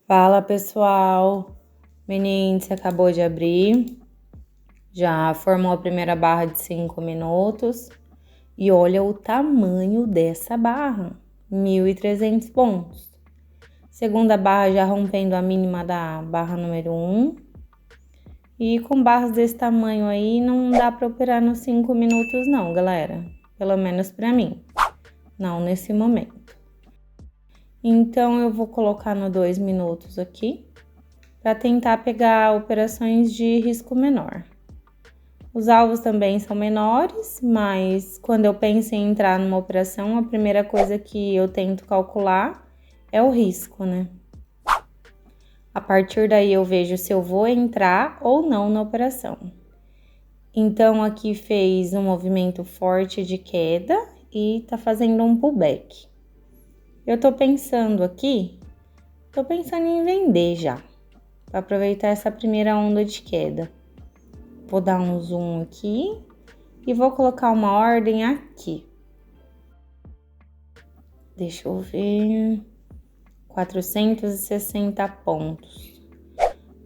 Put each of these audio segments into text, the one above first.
Fala pessoal, mini índice acabou de abrir, já formou a primeira barra de 5 minutos e olha o tamanho dessa barra, 1.300 pontos. Segunda barra já rompendo a mínima da barra número 1 e com barras desse tamanho aí não dá para operar nos 5 minutos não, galera, pelo menos para mim, não nesse momento. Então eu vou colocar no 2 minutos aqui, para tentar pegar operações de risco menor. Os alvos também são menores, mas quando eu penso em entrar numa operação, a primeira coisa que eu tento calcular é o risco, né? A partir daí eu vejo se eu vou entrar ou não na operação. Então aqui fez um movimento forte de queda e tá fazendo um pullback. Eu tô pensando em vender já, para aproveitar essa primeira onda de queda. Vou dar um zoom aqui e vou colocar uma ordem aqui. Deixa eu ver, 460 pontos.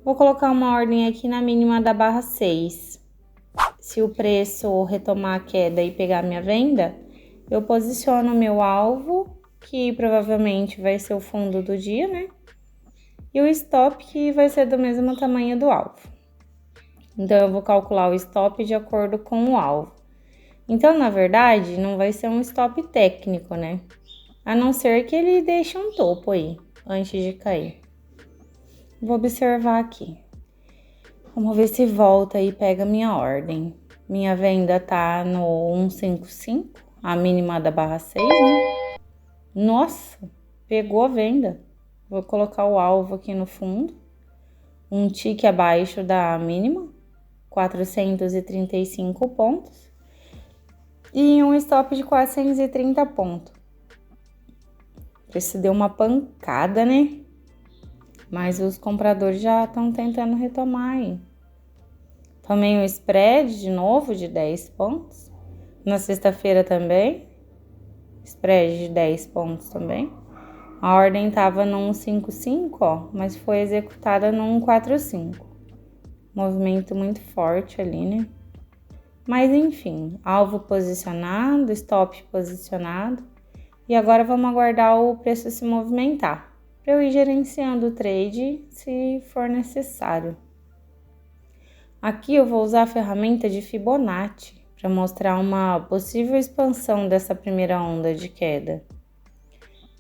Vou colocar uma ordem aqui na mínima da barra 6. Se o preço retomar a queda e pegar minha venda, eu posiciono meu alvo, que provavelmente vai ser o fundo do dia, né? E o stop, que vai ser do mesmo tamanho do alvo. Então, eu vou calcular o stop de acordo com o alvo. Então, na verdade, não vai ser um stop técnico, né? A não ser que ele deixe um topo aí, antes de cair. Vou observar aqui. Vamos ver se volta e pega minha ordem. Minha venda tá no 155, a mínima da barra 6, né? Nossa, pegou a venda. Vou colocar o alvo aqui no fundo. Um tique abaixo da mínima, 435 pontos. E um stop de 430 pontos. Esse deu uma pancada, né? Mas os compradores já estão tentando retomar aí. Tomei um spread de novo de 10 pontos. Na sexta-feira também. Spread de 10 pontos também. A ordem estava no 155, ó, mas foi executada no 145. Movimento muito forte ali, né? Mas enfim, alvo posicionado, stop posicionado. E agora vamos aguardar o preço se movimentar, para eu ir gerenciando o trade se for necessário. Aqui eu vou usar a ferramenta de Fibonacci para mostrar uma possível expansão dessa primeira onda de queda.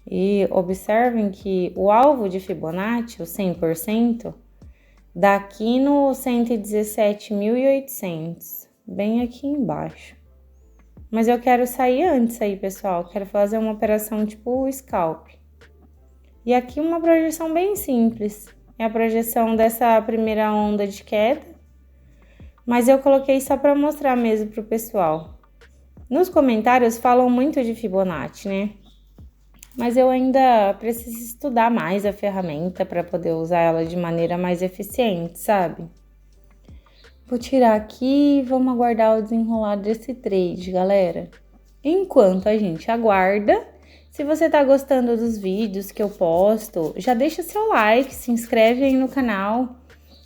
E observem que o alvo de Fibonacci, o 100%, dá aqui no 117.800, bem aqui embaixo. Mas eu quero sair antes aí, pessoal. Quero fazer uma operação tipo scalp. E aqui uma projeção bem simples. É a projeção dessa primeira onda de queda. Mas eu coloquei só para mostrar mesmo pro pessoal. Nos comentários falam muito de Fibonacci, né? Mas eu ainda preciso estudar mais a ferramenta para poder usar ela de maneira mais eficiente, sabe? Vou tirar aqui e vamos aguardar o desenrolar desse trade, galera. Enquanto a gente aguarda, se você tá gostando dos vídeos que eu posto, já deixa seu like, se inscreve aí no canal.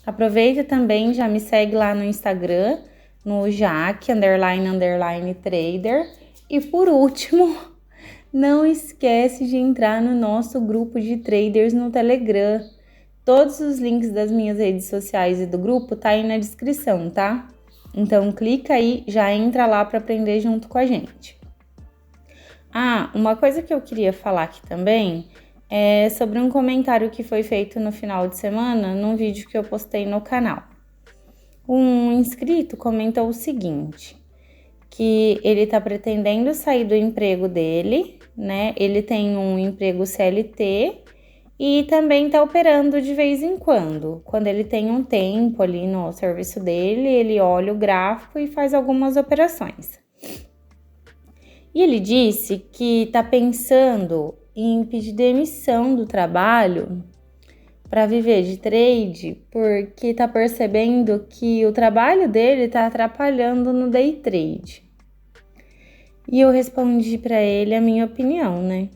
Aproveita também, já me segue lá no Instagram, no Jaque__trader. E por último, não esquece de entrar no nosso grupo de traders no Telegram. Todos os links das minhas redes sociais e do grupo tá aí na descrição, tá? Então clica aí, já entra lá para aprender junto com a gente. Ah, uma coisa que eu queria falar aqui também é sobre um comentário que foi feito no final de semana num vídeo que eu postei no canal. Um inscrito comentou o seguinte, que ele tá pretendendo sair do emprego dele, né? Ele tem um emprego CLT e também tá operando de vez em quando. Quando ele tem um tempo ali no serviço dele, ele olha o gráfico e faz algumas operações. E ele disse que tá pensando em pedir demissão do trabalho para viver de trade, porque tá percebendo que o trabalho dele tá atrapalhando no day trade. E eu respondi para ele a minha opinião, né?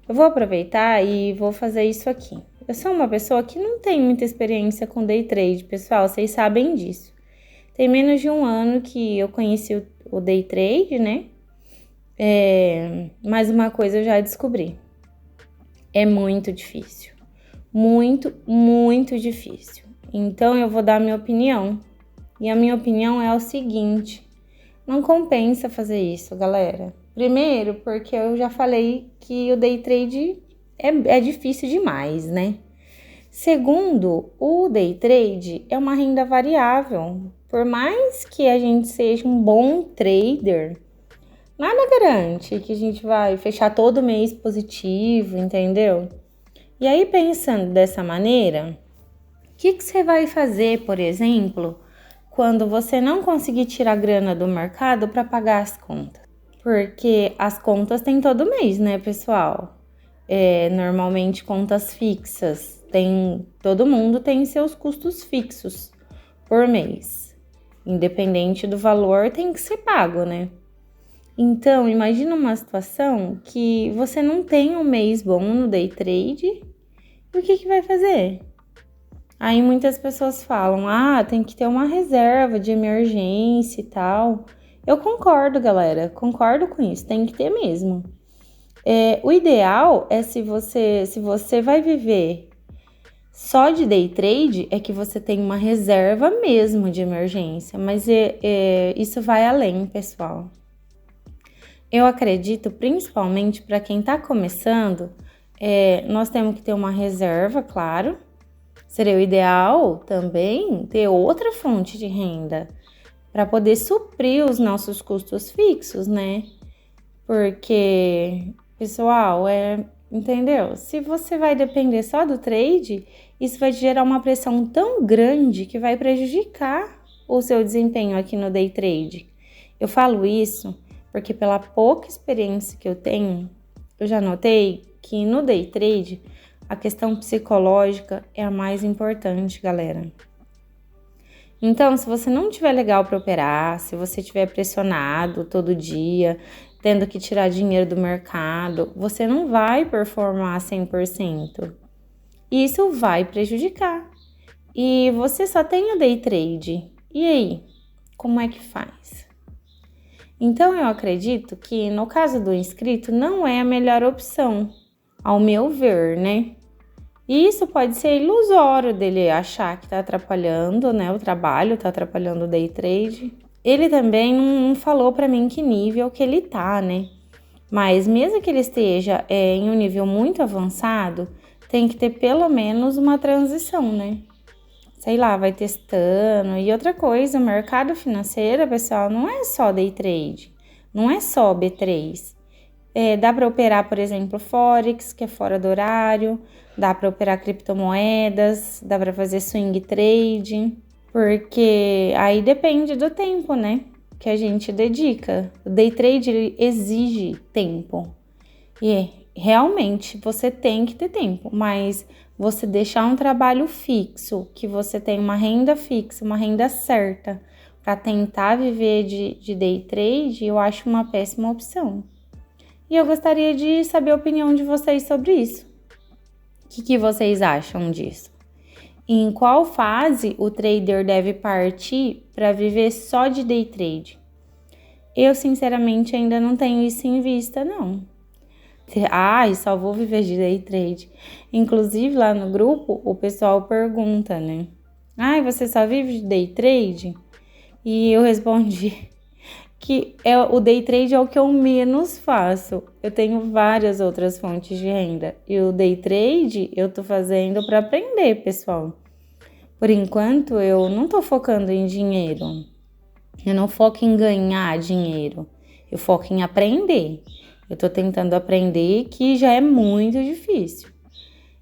Eu vou aproveitar e vou fazer isso aqui. eu sou uma pessoa que não tem muita experiência com day trade, pessoal, vocês sabem disso. Tem menos de um ano que eu conheci o day trade, né? Mas uma coisa eu já descobri. É muito difícil. Muito, muito difícil. Então eu vou dar a minha opinião. E a minha opinião é o seguinte: não compensa fazer isso, galera. Primeiro, porque eu já falei que o day trade é difícil demais, né? Segundo, o day trade é uma renda variável. Por mais que a gente seja um bom trader, nada garante que a gente vai fechar todo mês positivo, entendeu? E aí, pensando dessa maneira, o que você vai fazer, por exemplo, quando você não conseguir tirar grana do mercado para pagar as contas? Porque as contas tem todo mês, né, pessoal? Normalmente contas fixas. Todo mundo tem seus custos fixos por mês. Independente do valor, tem que ser pago, né? Então, imagina uma situação que você não tem um mês bom no day trade. E o que vai fazer? Aí muitas pessoas falam, tem que ter uma reserva de emergência e tal. Eu concordo, galera, concordo com isso, tem que ter mesmo. O ideal é se você vai viver só de day trade, é que você tem uma reserva mesmo de emergência, mas isso vai além, pessoal. Eu acredito, principalmente para quem está começando, nós temos que ter uma reserva, claro. Seria o ideal também ter outra fonte de renda para poder suprir os nossos custos fixos, né? Porque, pessoal, entendeu? Se você vai depender só do trade, isso vai gerar uma pressão tão grande que vai prejudicar o seu desempenho aqui no day trade. Eu falo isso porque pela pouca experiência que eu tenho, eu já notei que no day trade a questão psicológica é a mais importante, galera. Então, se você não tiver legal para operar, se você estiver pressionado todo dia, tendo que tirar dinheiro do mercado, você não vai performar 100%. E isso vai prejudicar. E você só tem o day trade. E aí, como é que faz? Então, eu acredito que no caso do inscrito não é a melhor opção, ao meu ver, né? E isso pode ser ilusório dele achar que está atrapalhando, né? O trabalho está atrapalhando o day trade. Ele também não falou para mim que nível que ele tá, né? Mas mesmo que ele esteja em um nível muito avançado, tem que ter pelo menos uma transição, né? Sei lá, vai testando. E outra coisa, o mercado financeiro, pessoal, não é só day trade, não é só B3. Dá para operar, por exemplo, Forex, que é fora do horário, dá para operar criptomoedas, dá para fazer swing trade, porque aí depende do tempo, né, que a gente dedica. O day trade ele exige tempo e realmente você tem que ter tempo, mas você deixar um trabalho fixo, que você tem uma renda fixa, uma renda certa, para tentar viver de day trade, eu acho uma péssima opção. E eu gostaria de saber a opinião de vocês sobre isso. O que vocês acham disso? Em qual fase o trader deve partir para viver só de day trade? Eu, sinceramente, ainda não tenho isso em vista, não. Só vou viver de day trade. Inclusive, lá no grupo, o pessoal pergunta, né? Você só vive de day trade? E eu respondi que o day trade é o que eu menos faço. Eu tenho várias outras fontes de renda. E o day trade eu tô fazendo para aprender, pessoal. Por enquanto, eu não tô focando em dinheiro. Eu não foco em ganhar dinheiro. Eu foco em aprender. Eu tô tentando aprender, que já é muito difícil.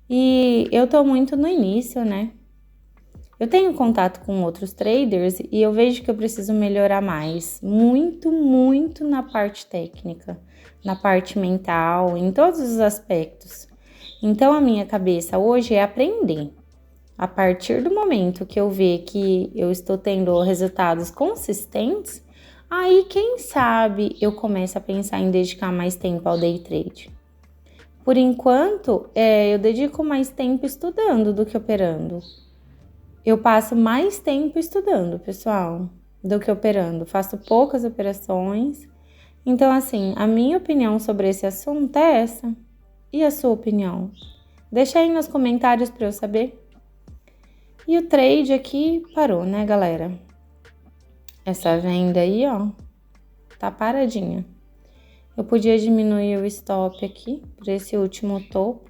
E eu tô muito no início, né? Eu tenho contato com outros traders e eu vejo que eu preciso melhorar mais, muito, muito na parte técnica, na parte mental, em todos os aspectos. Então, a minha cabeça hoje é aprender. A partir do momento que eu ver que eu estou tendo resultados consistentes, aí, quem sabe, eu começo a pensar em dedicar mais tempo ao day trade. Por enquanto, eu dedico mais tempo estudando do que operando. Eu passo mais tempo estudando, pessoal, do que operando. Faço poucas operações. Então, assim, a minha opinião sobre esse assunto é essa. E a sua opinião? Deixa aí nos comentários para eu saber. E o trade aqui parou, né, galera? Essa venda aí, ó, tá paradinha. Eu podia diminuir o stop aqui para esse último topo,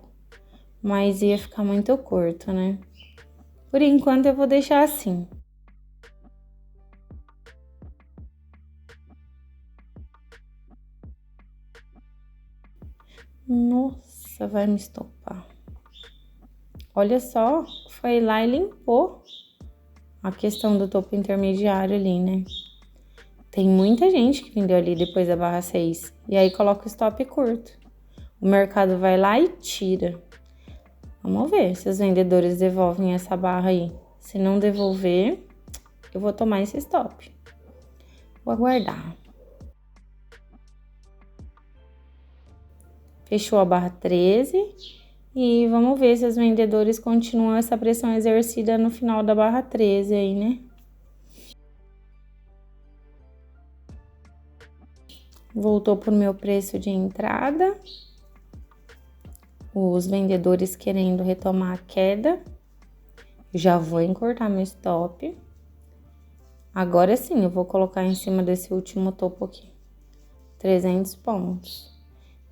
mas ia ficar muito curto, né? Por enquanto eu vou deixar assim. Nossa, vai me estopar. Olha só, foi lá e limpou a questão do topo intermediário ali, né? Tem muita gente que vendeu ali depois da barra 6 e aí coloca o stop curto. O mercado vai lá e tira. Vamos ver se os vendedores devolvem essa barra aí. Se não devolver, eu vou tomar esse stop. Vou aguardar. Fechou a barra 13 e vamos ver se os vendedores continuam essa pressão exercida no final da barra 13 aí, né? Voltou pro meu preço de entrada. Os vendedores querendo retomar a queda. Já vou encurtar meu stop. Agora sim, eu vou colocar em cima desse último topo aqui. 300 pontos.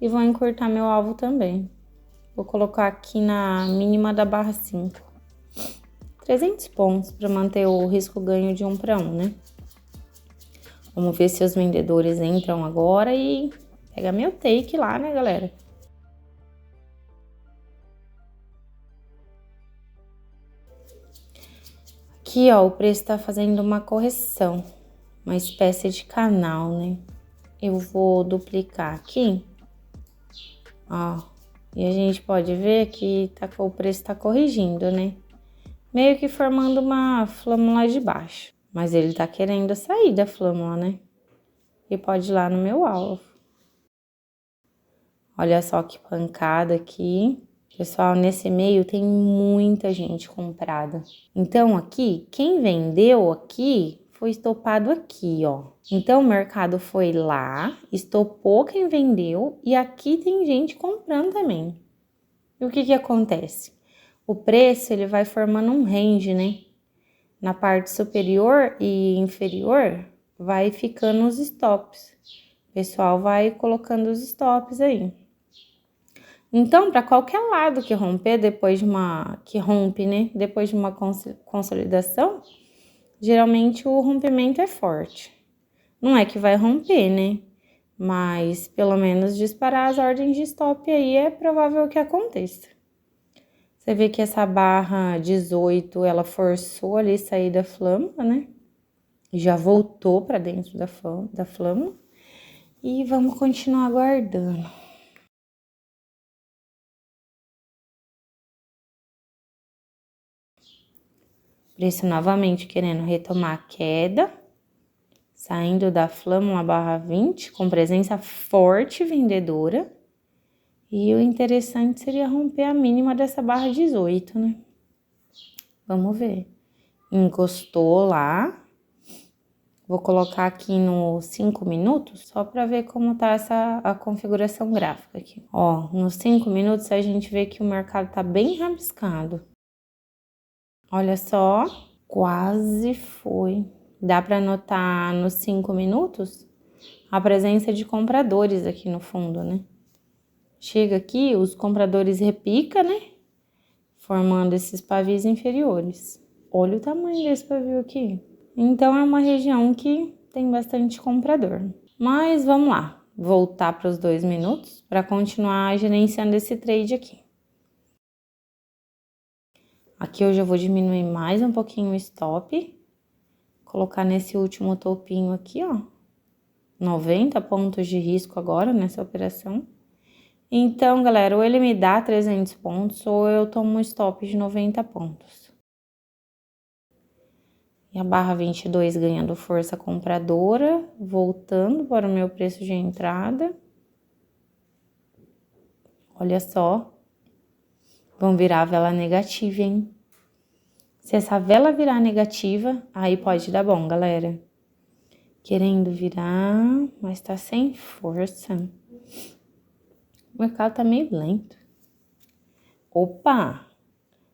E vou encurtar meu alvo também. Vou colocar aqui na mínima da barra 5. 300 pontos para manter o risco ganho de 1 para 1, né? Vamos ver se os vendedores entram agora e pega meu take lá, né, galera? Aqui, ó, o preço tá fazendo uma correção, uma espécie de canal, né? Eu vou duplicar aqui, ó, e a gente pode ver que o preço tá corrigindo, né? Meio que formando uma flâmula de baixo, mas ele tá querendo sair da flâmula, né? E pode ir lá no meu alvo. Olha só que pancada aqui. Pessoal, nesse meio tem muita gente comprada. Então, aqui, quem vendeu aqui foi estopado aqui, ó. Então, o mercado foi lá, estopou quem vendeu e aqui tem gente comprando também. E o que acontece? O preço, ele vai formando um range, né? Na parte superior e inferior, vai ficando os stops. O pessoal vai colocando os stops aí. Então, para qualquer lado que romper depois de uma depois de uma consolidação, geralmente o rompimento é forte. Não é que vai romper, né? Mas pelo menos disparar as ordens de stop aí é provável que aconteça. Você vê que essa barra 18, ela forçou ali sair da flâmula, né? Já voltou para dentro da flâmula. E vamos continuar aguardando. Preço novamente querendo retomar a queda, saindo da flâmula barra 20, com presença forte vendedora. E o interessante seria romper a mínima dessa barra 18, né? Vamos ver. Encostou lá. Vou colocar aqui no 5 minutos, só para ver como tá a configuração gráfica aqui. Ó, nos 5 minutos a gente vê que o mercado tá bem rabiscado. Olha só, quase foi. Dá para notar nos 5 minutos a presença de compradores aqui no fundo, né? Chega aqui, os compradores repica, né? Formando esses pavis inferiores. Olha o tamanho desse pavio aqui. Então, é uma região que tem bastante comprador. Mas vamos lá, voltar para os 2 minutos para continuar gerenciando esse trade aqui. Aqui eu já vou diminuir mais um pouquinho o stop. Colocar nesse último topinho aqui, ó. 90 pontos de risco agora nessa operação. Então, galera, ou ele me dá 300 pontos ou eu tomo um stop de 90 pontos. E a barra 22 ganhando força compradora, voltando para o meu preço de entrada. Olha só. Vão virar a vela negativa, hein? Se essa vela virar negativa, aí pode dar bom, galera. Querendo virar, mas tá sem força. O mercado tá meio lento. Opa!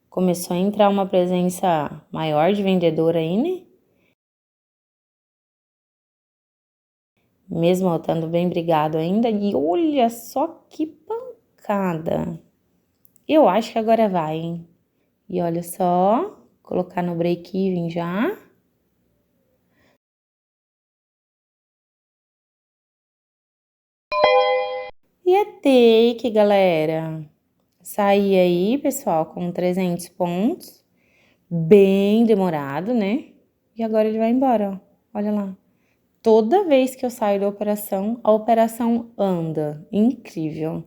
Começou a entrar uma presença maior de vendedor aí, né? Mesmo eu estando bem brigado ainda. E olha só que pancada. Eu acho que agora vai, hein? E olha só, colocar no break-even já. E a take, galera. Saí aí, pessoal, com 300 pontos. Bem demorado, né? E agora ele vai embora, ó. Olha lá. Toda vez que eu saio da operação, a operação anda. Incrível.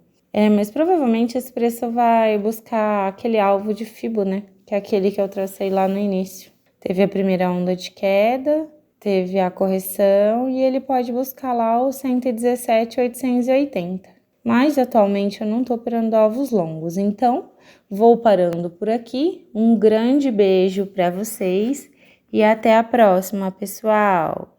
Mas provavelmente esse preço vai buscar aquele alvo de Fibo, né? Que é aquele que eu tracei lá no início. Teve a primeira onda de queda, teve a correção e ele pode buscar lá o 117,880. Mas atualmente eu não tô operando alvos longos, então vou parando por aqui. Um grande beijo para vocês e até a próxima, pessoal!